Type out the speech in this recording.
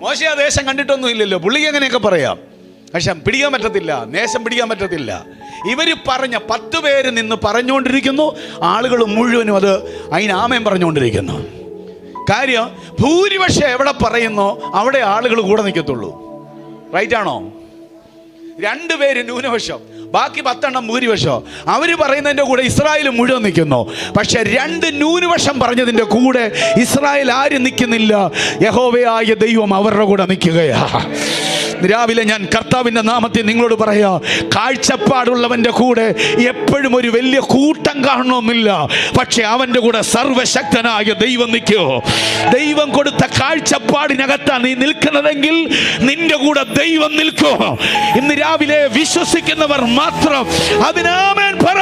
മോശെ ആ ദേശം കണ്ടിട്ടൊന്നും ഇല്ലല്ലോ, പുള്ളിക്ക് എങ്ങനെയൊക്കെ പറയാം. പക്ഷെ പിടിക്കാൻ പറ്റത്തില്ല, ദേശം പിടിക്കാൻ പറ്റത്തില്ല. ഇവര് പറഞ്ഞ 10 പേര് നിന്ന് പറഞ്ഞുകൊണ്ടിരിക്കുന്നു, ആളുകൾ മുഴുവനും അത് അതിന് ആമേൻ പറഞ്ഞുകൊണ്ടിരിക്കുന്നു. കാര്യം ഭൂരിപക്ഷം എവിടെ പറയുന്നോ അവിടെ ആളുകൾ കൂടെ നിൽക്കത്തുള്ളൂ. റൈറ്റ് ആണോ? 2 പേര് ന്യൂനപക്ഷം, ബാക്കി 10 ഭൂരിപക്ഷം. അവര് പറയുന്നതിൻ്റെ കൂടെ ഇസ്രായേൽ മുഴുവൻ നിൽക്കുന്നു. പക്ഷെ 2 ന്യൂനപക്ഷം പറഞ്ഞതിൻ്റെ കൂടെ ഇസ്രായേൽ ആരും നിൽക്കുന്നില്ല. യഹോവയായ ദൈവം അവരുടെ കൂടെ നിൽക്കുകയാ. രാവിലെ ഞാൻ കർത്താവിൻ്റെ നാമത്തിൽ നിങ്ങളോട് പറയാ, കാഴ്ചപ്പാടുള്ളവൻ്റെ കൂടെ എപ്പോഴും ഒരു വലിയ കൂട്ടം കാണണമെന്നില്ല. പക്ഷെ അവൻ്റെ കൂടെ സർവശക്തനായ ദൈവം നിൽക്കോ. ദൈവം കൊടുത്ത കാഴ്ചപ്പാടിനകത്താണ് നീ നിൽക്കുന്നതെങ്കിൽ നിന്റെ കൂടെ ദൈവം നിൽക്കോ. ഇന്ന് രാവിലെ വിശ്വസിക്കുന്നവർ മാത്രം അതിനാമേൻ പറ.